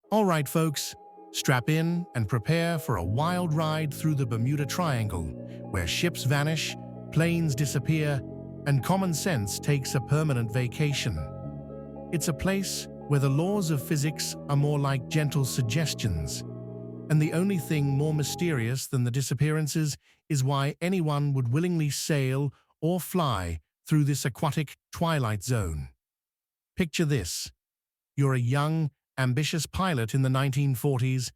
All right, folks, strap in and prepare for a wild ride through the Bermuda Triangle, where ships vanish, planes disappear, and common sense takes a permanent vacation. It's a place where the laws of physics are more like gentle suggestions, and the only thing more mysterious than the disappearances is why anyone would willingly sail or fly through this aquatic twilight zone. Picture this. You're a young, ambitious pilot in the 1940s,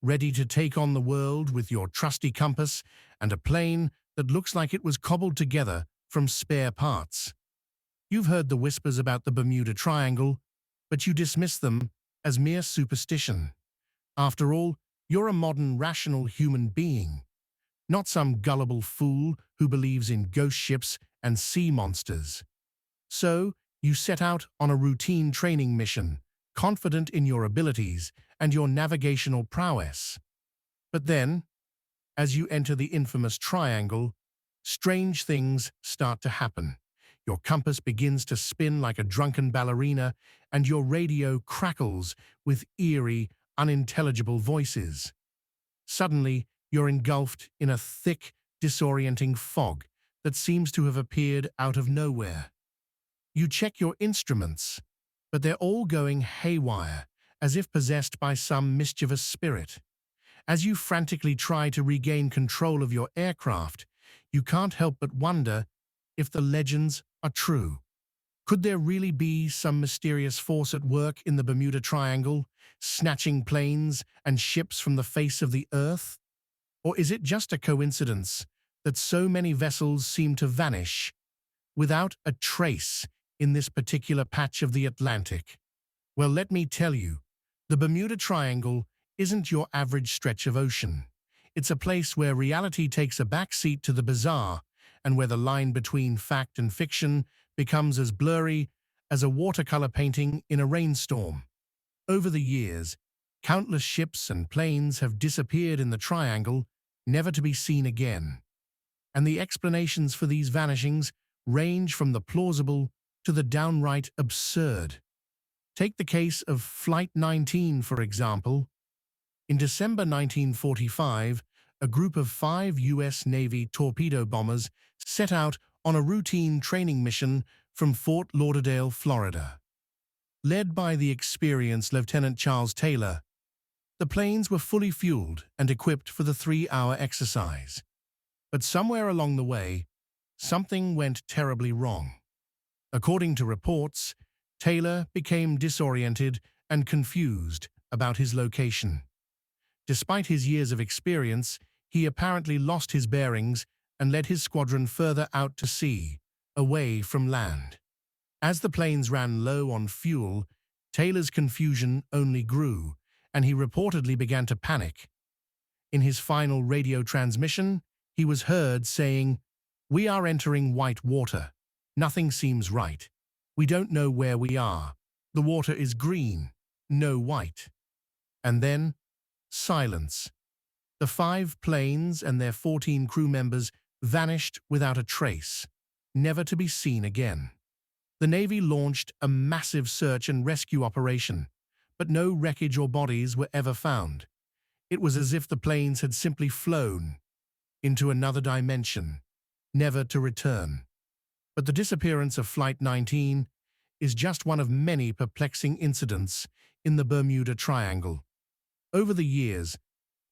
ready to take on the world with your trusty compass and a plane that looks like it was cobbled together from spare parts. You've heard the whispers about the Bermuda Triangle, but you dismiss them as mere superstition. After all, you're a modern, rational human being, not some gullible fool who believes in ghost ships and sea monsters. So, you set out on a routine training mission, confident in your abilities and your navigational prowess. But then, as you enter the infamous triangle, strange things start to happen. Your compass begins to spin like a drunken ballerina, and your radio crackles with eerie, unintelligible voices. Suddenly, you're engulfed in a thick, disorienting fog that seems to have appeared out of nowhere. You check your instruments, but they're all going haywire, as if possessed by some mischievous spirit. As you frantically try to regain control of your aircraft, you can't help but wonder if the legends are true. Could there really be some mysterious force at work in the Bermuda Triangle, snatching planes and ships from the face of the Earth? Or is it just a coincidence that so many vessels seem to vanish without a trace in this particular patch of the Atlantic? Well, let me tell you, the Bermuda Triangle isn't your average stretch of ocean. It's a place where reality takes a backseat to the bizarre, and where the line between fact and fiction becomes as blurry as a watercolor painting in a rainstorm. Over the years, countless ships and planes have disappeared in the triangle, never to be seen again. And the explanations for these vanishings range from the plausible to the downright absurd. Take the case of Flight 19, for example. In December 1945, a group of 5 U.S. Navy torpedo bombers set out on a routine training mission from Fort Lauderdale, Florida. Led by the experienced Lieutenant Charles Taylor, the planes were fully fueled and equipped for the 3-hour exercise. But somewhere along the way, something went terribly wrong. According to reports, Taylor became disoriented and confused about his location. Despite his years of experience, he apparently lost his bearings and led his squadron further out to sea, away from land. As the planes ran low on fuel, Taylor's confusion only grew, and he reportedly began to panic. In his final radio transmission, he was heard saying, "We are entering white water. Nothing seems right. We don't know where we are. The water is green, no white." And then, silence. The 5 planes and their 14 crew members vanished without a trace, never to be seen again. The Navy launched a massive search and rescue operation, but no wreckage or bodies were ever found. It was as if the planes had simply flown into another dimension, never to return. But the disappearance of Flight 19 is just one of many perplexing incidents in the Bermuda Triangle. Over the years,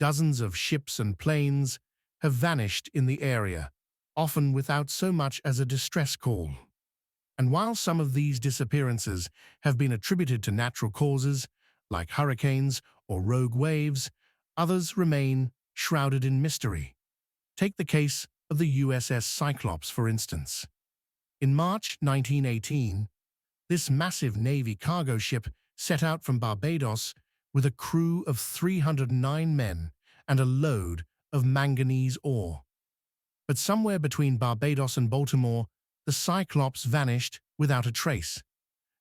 dozens of ships and planes have vanished in the area, often without so much as a distress call. And while some of these disappearances have been attributed to natural causes, like hurricanes or rogue waves, others remain shrouded in mystery. Take the case of the USS Cyclops, for instance. In March 1918, this massive Navy cargo ship set out from Barbados with a crew of 309 men and a load of manganese ore. But somewhere between Barbados and Baltimore, the Cyclops vanished without a trace.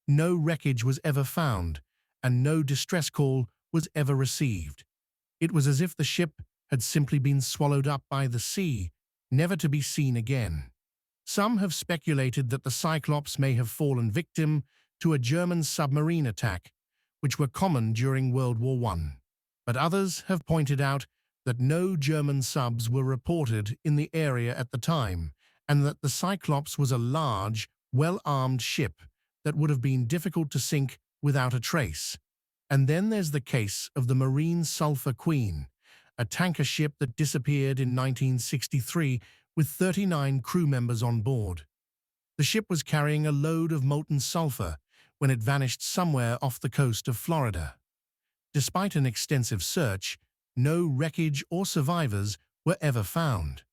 No wreckage was ever found, and no distress call was ever received. It was as if the ship had simply been swallowed up by the sea, never to be seen again. Some have speculated that the Cyclops may have fallen victim to a German submarine attack, which were common during World War I. But others have pointed out that no German subs were reported in the area at the time, and that the Cyclops was a large, well-armed ship that would have been difficult to sink without a trace. And then there's the case of the Marine Sulphur Queen, a tanker ship that disappeared in 1963 with 39 crew members on board. The ship was carrying a load of molten sulfur when it vanished somewhere off the coast of Florida. Despite an extensive search, no wreckage or survivors were ever found.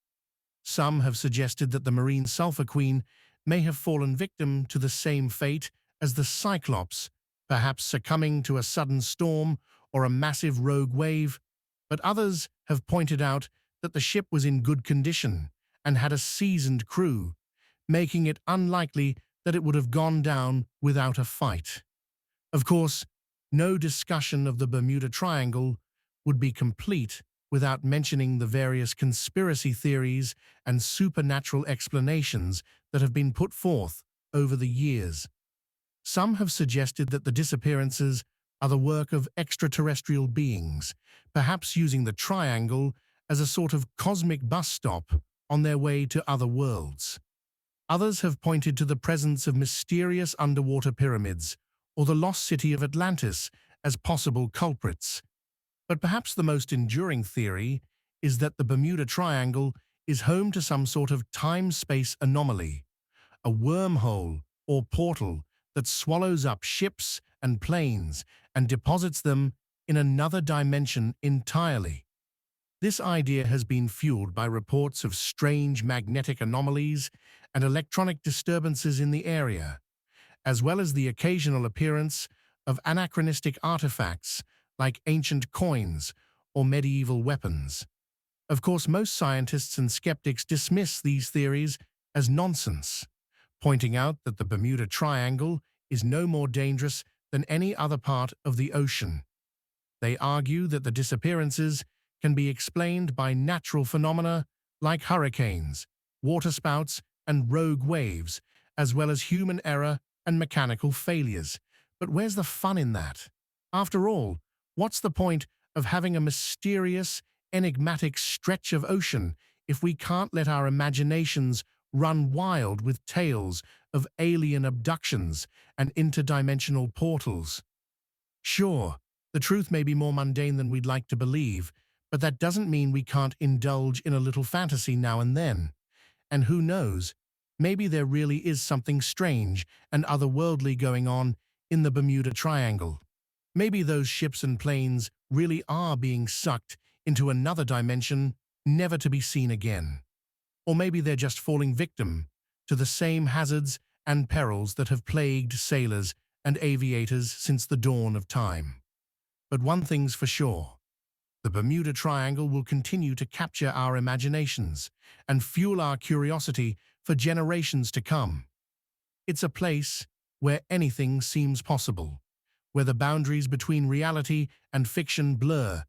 Some have suggested that the Marine Sulphur Queen may have fallen victim to the same fate as the Cyclops, perhaps succumbing to a sudden storm or a massive rogue wave, but others have pointed out that the ship was in good condition and had a seasoned crew, making it unlikely that it would have gone down without a fight. Of course, no discussion of the Bermuda Triangle would be complete without mentioning the various conspiracy theories and supernatural explanations that have been put forth over the years. Some have suggested that the disappearances are the work of extraterrestrial beings, perhaps using the triangle as a sort of cosmic bus stop on their way to other worlds. Others have pointed to the presence of mysterious underwater pyramids or the lost city of Atlantis as possible culprits. But perhaps the most enduring theory is that the Bermuda Triangle is home to some sort of time-space anomaly, a wormhole or portal that swallows up ships and planes and deposits them in another dimension entirely. This idea has been fueled by reports of strange magnetic anomalies and electronic disturbances in the area, as well as the occasional appearance of anachronistic artifacts like ancient coins or medieval weapons. Of course, most scientists and skeptics dismiss these theories as nonsense, pointing out that the Bermuda Triangle is no more dangerous than any other part of the ocean. They argue that the disappearances can be explained by natural phenomena like hurricanes, waterspouts, and rogue waves, as well as human error and mechanical failures. But where's the fun in that? After all, what's the point of having a mysterious, enigmatic stretch of ocean if we can't let our imaginations run wild with tales of alien abductions and interdimensional portals? Sure, the truth may be more mundane than we'd like to believe, but that doesn't mean we can't indulge in a little fantasy now and then. And who knows, maybe there really is something strange and otherworldly going on in the Bermuda Triangle. Maybe those ships and planes really are being sucked into another dimension, never to be seen again. Or maybe they're just falling victim to the same hazards and perils that have plagued sailors and aviators since the dawn of time. But one thing's for sure, the Bermuda Triangle will continue to capture our imaginations and fuel our curiosity for generations to come. It's a place where anything seems possible, where the boundaries between reality and fiction blur,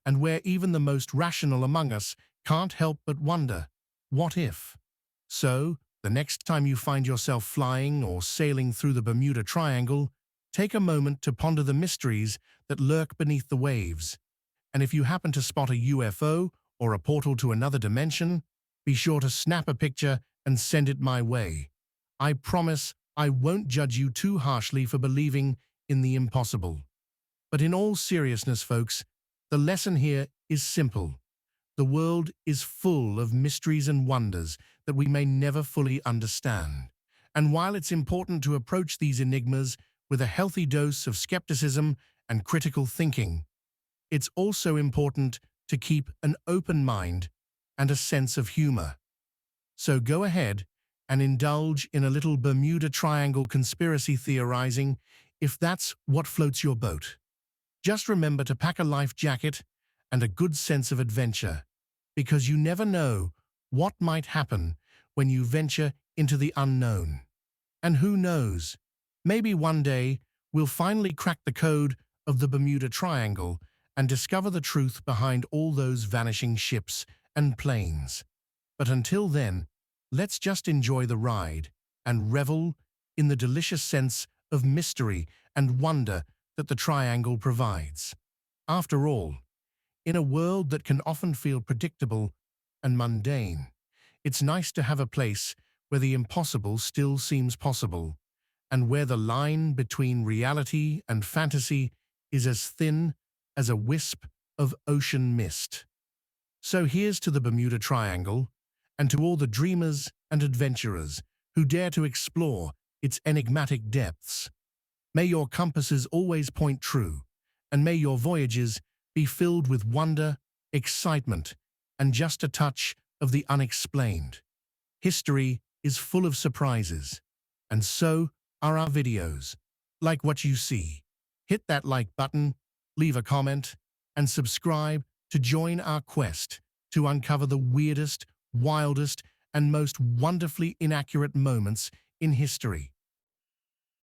and where even the most rational among us can't help but wonder, what if? So, the next time you find yourself flying or sailing through the Bermuda Triangle, take a moment to ponder the mysteries that lurk beneath the waves. And if you happen to spot a UFO or a portal to another dimension, be sure to snap a picture and send it my way. I promise I won't judge you too harshly for believing in the impossible. But in all seriousness, folks, the lesson here is simple. The world is full of mysteries and wonders that we may never fully understand. And while it's important to approach these enigmas with a healthy dose of skepticism and critical thinking, it's also important to keep an open mind and a sense of humor. So go ahead and indulge in a little Bermuda Triangle conspiracy theorizing if that's what floats your boat. Just remember to pack a life jacket and a good sense of adventure, because you never know what might happen when you venture into the unknown. And who knows, maybe one day we'll finally crack the code of the Bermuda Triangle and discover the truth behind all those vanishing ships and planes. But until then, let's just enjoy the ride and revel in the delicious sense of mystery and wonder that the triangle provides. After all, in a world that can often feel predictable and mundane, it's nice to have a place where the impossible still seems possible, and where the line between reality and fantasy is as thin as a wisp of ocean mist. So here's to the Bermuda Triangle, and to all the dreamers and adventurers who dare to explore its enigmatic depths. May your compasses always point true, and may your voyages be filled with wonder, excitement, and just a touch of the unexplained. History is full of surprises, and so are our videos. Like what you see, hit that like button, leave a comment, and subscribe to join our quest to uncover the weirdest, wildest, and most wonderfully inaccurate moments in history.